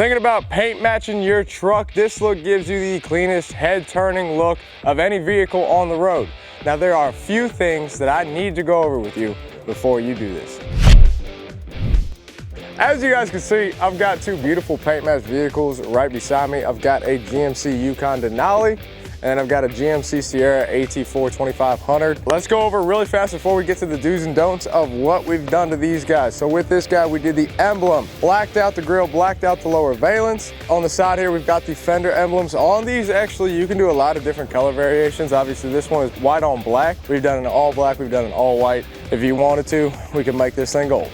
Thinking about paint matching your truck, this look gives you the cleanest head turning look of any vehicle on the road. Now there are a few things that I need to go over with you before you do this. As you guys can see, I've got two beautiful paint match vehicles right beside me. I've got a GMC Yukon Denali, and I've got a GMC Sierra AT4 2500. Let's go over really fast before we get to the do's and don'ts of what we've done to these guys. So with this guy, we did the emblem, blacked out the grille, blacked out the lower valence. On the side here, we've got the fender emblems. On these, actually, you can do a lot of different color variations. Obviously, this one is white on black. We've done an all black, we've done an all white. If you wanted to, we could make this thing gold.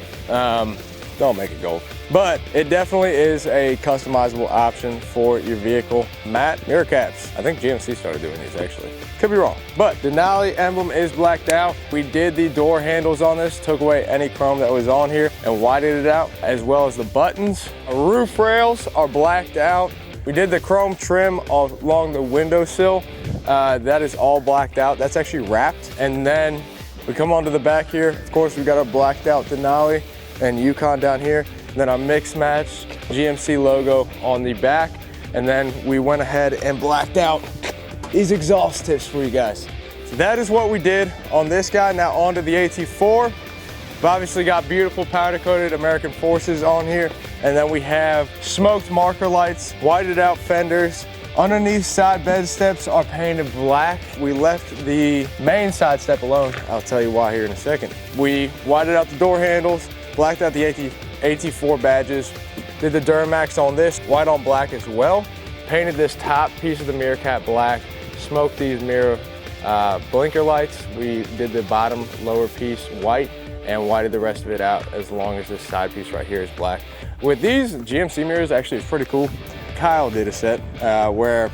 Don't make it gold. But it definitely is a customizable option for your vehicle. Matte mirror caps. I think GMC started doing these actually. Could be wrong. But Denali emblem is blacked out. We did the door handles on this, took away any chrome that was on here and whited it out, as well as the buttons. Our roof rails are blacked out. We did the chrome trim along the windowsill. That is all blacked out. That's actually wrapped. And then we come onto the back here. Of course, we got our blacked out Denali and Yukon down here. And then our mix match GMC logo on the back. And then we went ahead and blacked out these exhaust tips for you guys. So that is what we did on this guy. Now onto the AT4. We've obviously got beautiful powder coated American Forces on here. And then we have smoked marker lights, whited out fenders. Underneath side bed steps are painted black. We left the main side step alone. I'll tell you why here in a second. We whited out the door handles, blacked out the AT4 badges, did the Duramax on this, white on black as well. Painted this top piece of the mirror cap black, smoked these mirror blinker lights. We did the bottom lower piece white and whited the rest of it out, as long as this side piece right here is black. With these GMC mirrors, actually it's pretty cool. Kyle did a set where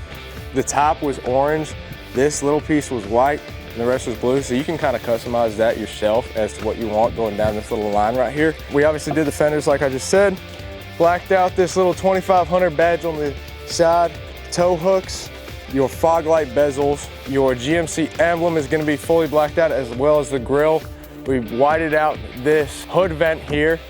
the top was orange, this little piece was white, and the rest was blue, so you can kind of customize that yourself as to what you want going down this little line right here. We obviously did the fenders like I just said, blacked out this little 2500 badge on the side, tow hooks, your fog light bezels, your GMC emblem is going to be fully blacked out, as well as the grille. We whited out this hood vent here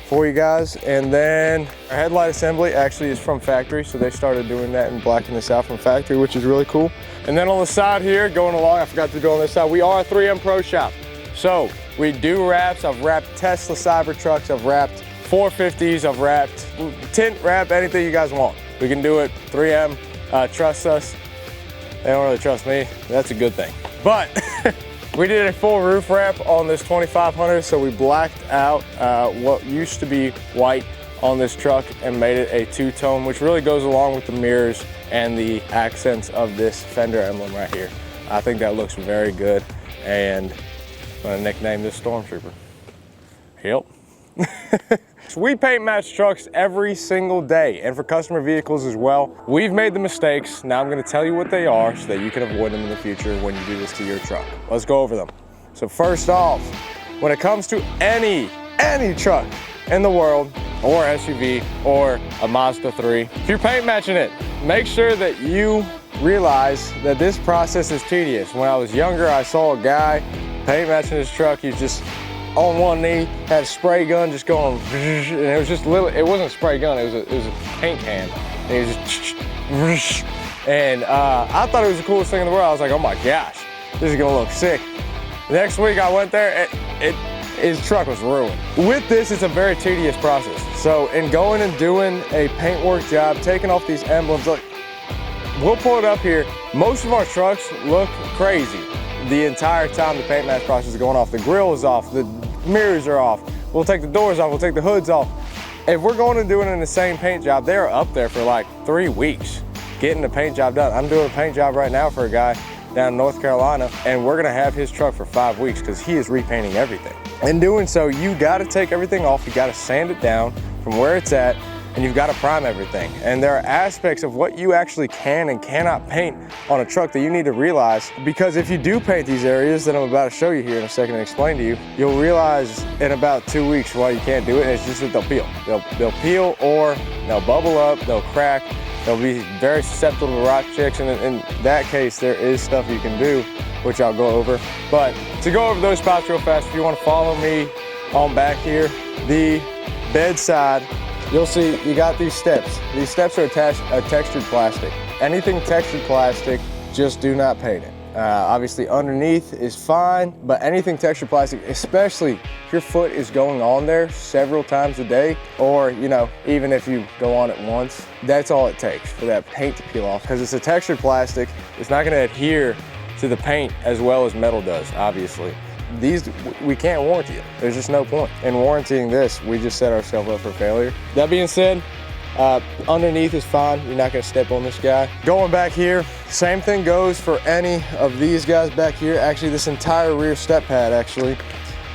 for you guys, and then our headlight assembly actually is from factory, so they started doing that and blacking this out from factory, which is really cool. And then on the side here, going along, I forgot to go on this side, we are a 3M Pro shop. So we do wraps. I've wrapped Tesla Cybertrucks, I've wrapped 450s, I've wrapped tint wrap, anything you guys want. We can do it. 3M, trust us. They don't really trust me, that's a good thing. But we did a full roof wrap on this 2500, so we blacked out what used to be white on this truck and made it a two-tone, which really goes along with the mirrors and the accents of this fender emblem right here. I think that looks very good, and I'm gonna nickname this Stormtrooper. Yep. So we paint match trucks every single day, and for customer vehicles as well. We've made the mistakes. Now I'm gonna tell you what they are so that you can avoid them in the future when you do this to your truck. Let's go over them. So first off, when it comes to any truck in the world, or SUV, or a Mazda 3, if you're paint matching it, make sure that you realize that this process is tedious. When I was younger, I saw a guy paint matching his truck. He's just on one knee, had a spray gun just going, and it was just little, it wasn't a spray gun, it was a paint can. And he was just, and I thought it was the coolest thing in the world. I was like, oh my gosh, this is gonna look sick. Next week I went there, his truck was ruined. With this, it's a very tedious process. So in going and doing a paintwork job, taking off these emblems, look, we'll pull it up here. Most of our trucks look crazy the entire time the paint match process is going off. The grill is off, the mirrors are off. We'll take the doors off, we'll take the hoods off. If we're going and doing it in the same paint job, they're up there for like 3 weeks getting the paint job done. I'm doing a paint job right now for a guy down in North Carolina, and we're gonna have his truck for 5 weeks because he is repainting everything. In doing so, you gotta take everything off, you gotta sand it down from where it's at, and you've gotta prime everything. And there are aspects of what you actually can and cannot paint on a truck that you need to realize, because if you do paint these areas that I'm about to show you here in a second and explain to you, you'll realize in about 2 weeks why you can't do it, and it's just that they'll peel. They'll peel, or they'll bubble up, they'll crack, they'll be very susceptible to rock chicks, and in that case, there is stuff you can do, which I'll go over. But to go over those spots real fast, if you want to follow me on back here, the bedside you'll see you got these steps. These steps are attached a textured plastic. Anything textured plastic, just do not paint it. Obviously underneath is fine, but anything textured plastic, especially if your foot is going on there several times a day, or even if you go on it once, that's all it takes for that paint to peel off. Because it's a textured plastic, it's not going to adhere to the paint as well as metal does, obviously. These, we can't warranty it. There's just no point in warranting this. We just set ourselves up for failure. That being said, underneath is fine. You're not gonna step on this guy. Going back here, same thing goes for any of these guys back here. Actually, this entire rear step pad, actually,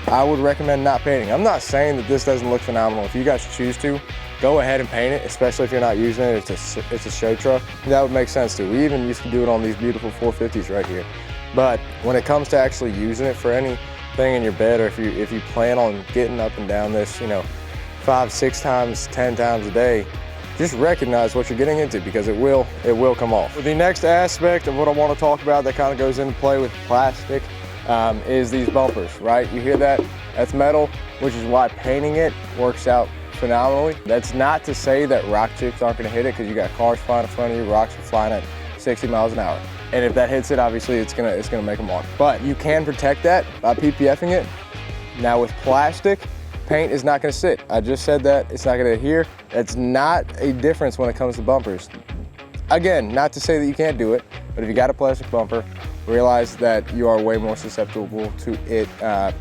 I would recommend not painting. I'm not saying that this doesn't look phenomenal. If you guys choose to, go ahead and paint it, especially if you're not using it. It's a show truck. That would make sense too. We even used to do it on these beautiful 450s right here. But when it comes to actually using it for anything in your bed, or if you plan on getting up and down this, 5, 6 times, 10 times a day, just recognize what you're getting into, because it will come off. The next aspect of what I want to talk about that kind of goes into play with plastic is these bumpers, right? You hear that? That's metal, which is why painting it works out phenomenally. That's not to say that rock chips aren't going to hit it, because you got cars flying in front of you, rocks are flying at 60 miles an hour. And if that hits it, obviously it's gonna make a mark. But you can protect that by PPFing it. Now with plastic, paint is not gonna sit. I just said that, it's not gonna adhere. It's not a difference when it comes to bumpers. Again, not to say that you can't do it, but if you got a plastic bumper, realize that you are way more susceptible to it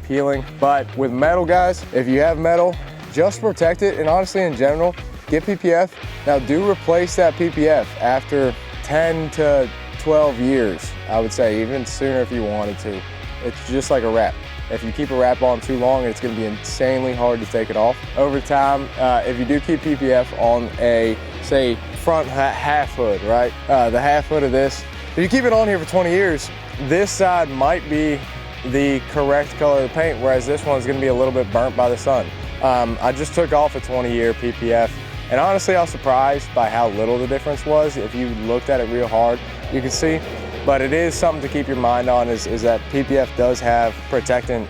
peeling. But with metal, guys, if you have metal, just protect it. And honestly, in general, get PPF. Now do replace that PPF after 10 to 12 years, I would say, even sooner if you wanted to. It's just like a wrap. If you keep a wrap on too long, it's gonna be insanely hard to take it off. Over time, if you do keep PPF on a, say, front half hood, right? The half hood of this, if you keep it on here for 20 years, this side might be the correct color of paint, whereas this one's gonna be a little bit burnt by the sun. I just took off a 20-year PPF, and honestly, I was surprised by how little the difference was. If you looked at it real hard, you can see. But it is something to keep your mind on, is that PPF does have protectant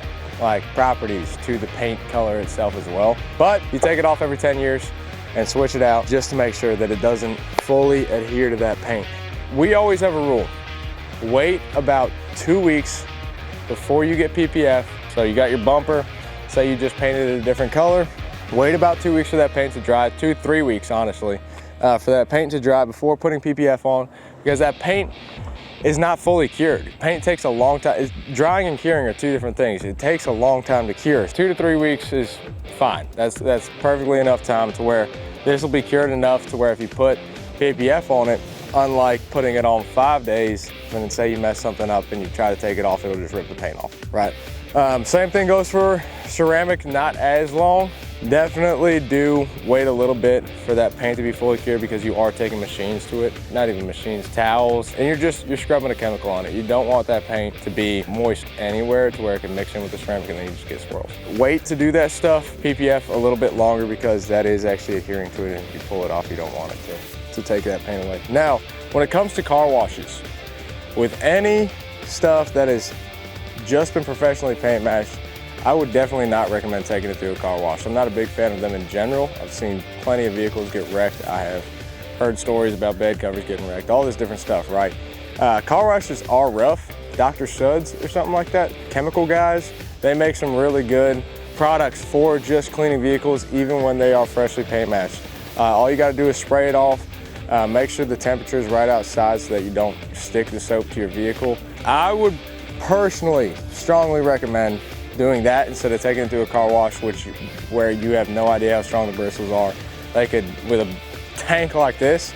properties to the paint color itself as well. But you take it off every 10 years and switch it out just to make sure that it doesn't fully adhere to that paint. We always have a rule. Wait about 2 weeks before you get PPF. So you got your bumper, say you just painted it a different color. Wait about 2 weeks for that paint to dry, 2-3 weeks honestly, for that paint to dry before putting PPF on, because that paint is not fully cured. Paint takes a long time. Drying and curing are two different things. It takes a long time to cure. 2 to 3 weeks is fine. That's perfectly enough time to where this will be cured enough to where if you put PPF on it, unlike putting it on 5 days, and then say you mess something up and you try to take it off, it'll just rip the paint off, right? Same thing goes for ceramic, not as long. Definitely do wait a little bit for that paint to be fully cured, because you are taking machines to it, not even machines, towels, and you're scrubbing a chemical on it. You don't want that paint to be moist anywhere to where it can mix in with the ceramic and then you just get swirls. Wait to do that stuff, PPF a little bit longer, because that is actually adhering to it, and if you pull it off, you don't want it to take that paint away. Now, when it comes to car washes, with any stuff that has just been professionally paint matched, I would definitely not recommend taking it through a car wash. I'm not a big fan of them in general. I've seen plenty of vehicles get wrecked. I have heard stories about bed covers getting wrecked, all this different stuff, right? Car washes are rough. Dr. Suds or something like that, chemical guys, they make some really good products for just cleaning vehicles, even when they are freshly paint matched. All you gotta do is spray it off. Make sure the temperature is right outside so that you don't stick the soap to your vehicle. I would personally strongly recommend doing that instead of taking it through a car wash, where you have no idea how strong the bristles are. They could, with a tank like this,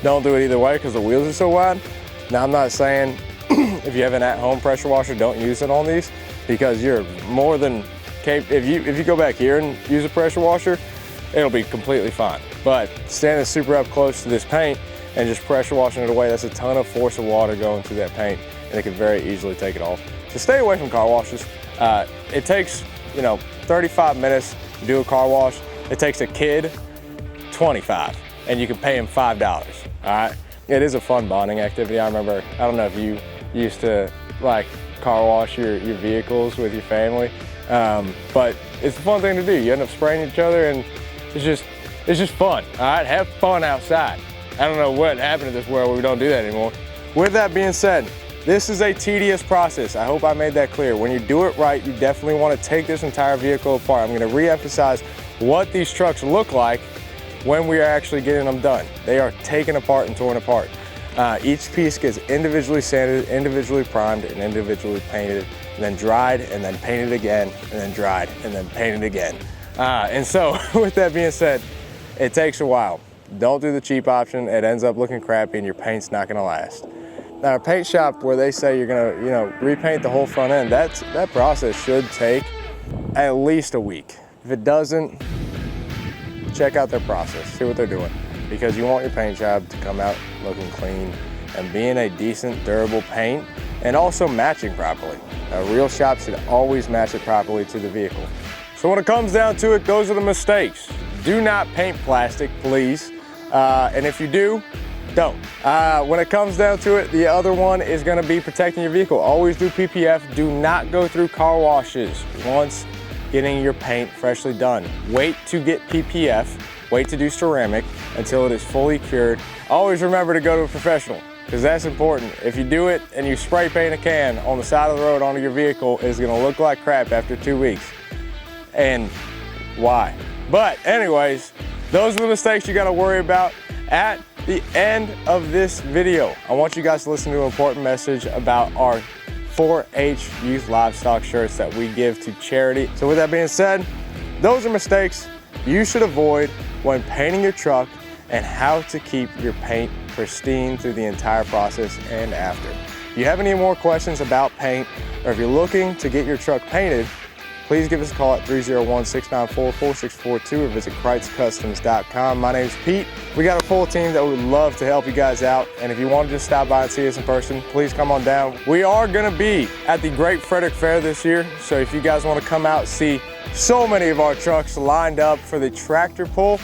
don't do it either way because the wheels are so wide. Now, I'm not saying if you have an at-home pressure washer, don't use it on these, because you're more than capable. If you go back here and use a pressure washer, it'll be completely fine. But standing super up close to this paint and just pressure washing it away, that's a ton of force of water going through that paint, and it could very easily take it off. So stay away from car washes. It takes 35 minutes to do a car wash. It takes a kid 25, and you can pay him $5, all right? It is a fun bonding activity. I don't know if you used to car wash your vehicles with your it's a fun thing to do. You end up spraying each other, and it's It's just fun, all right? Have fun outside. I don't know what happened to this world where we don't do that anymore. With that being said, this is a tedious process. I hope I made that clear. When you do it right, you definitely want to take this entire vehicle apart. I'm going to re-emphasize what these trucks look like when we are actually getting them done. They are taken apart and torn apart. Each piece gets individually sanded, individually primed, and individually painted, and then dried, and then painted again, and then dried, and then painted again. And so, with that being said, it takes a while. Don't do the cheap option. It ends up looking crappy, and your paint's not gonna last. Now, a paint shop where they say you're gonna, repaint the whole front end, that process should take at least a week. If it doesn't, check out their process, see what they're doing, because you want your paint job to come out looking clean and being a decent, durable paint, and also matching properly. A real shop should always match it properly to the vehicle. So when it comes down to it, those are the mistakes. Do not paint plastic, please. And if you do, don't. When it comes down to it, the other one is gonna be protecting your vehicle. Always do PPF. Do not go through car washes once getting your paint freshly done. Wait to get PPF, wait to do ceramic until it is fully cured. Always remember to go to a professional, because that's important. If you do it and you spray paint a can on the side of the road onto your vehicle, it's gonna look like crap after 2 weeks. And why? But anyways, those are the mistakes you gotta worry about. At the end of this video, I want you guys to listen to an important message about our 4-H youth livestock shirts that we give to charity. So with that being said, those are mistakes you should avoid when painting your truck, and how to keep your paint pristine through the entire process and after. If you have any more questions about paint, or if you're looking to get your truck painted, please give us a call at 301-694-4642 or visit KreitzCustoms.com. My name's Pete. We got a full team that would love to help you guys out. And if you want to just stop by and see us in person, please come on down. We are going to be at the Great Frederick Fair this year. So if you guys want to come out, see so many of our trucks lined up for the tractor pull.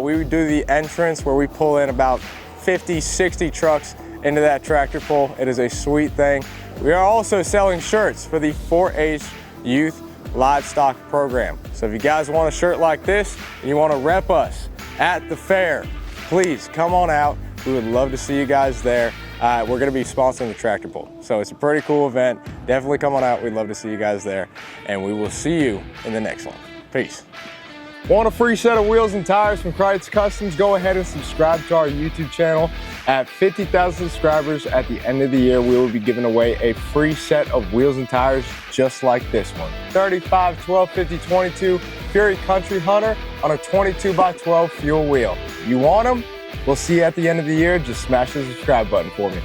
We would do the entrance where we pull in about 50, 60 trucks into that tractor pull. It is a sweet thing. We are also selling shirts for the 4-H Youth Livestock Program. So if you guys want a shirt like this and you want to rep us at the fair, please come on out. We would love to see you guys there. We're going to be sponsoring the tractor pull, so it's a pretty cool event. Definitely come on out. We'd love to see you guys there, and we will see you in the next one. Peace. Want a free set of wheels and tires from Krietz Customs? Go ahead and subscribe to our YouTube channel. At 50,000 subscribers at the end of the year, we will be giving away a free set of wheels and tires just like this one. 35, 12, 50, 22 Fury Country Hunter on a 22x12 fuel wheel. You want them? We'll see you at the end of the year. Just smash the subscribe button for me.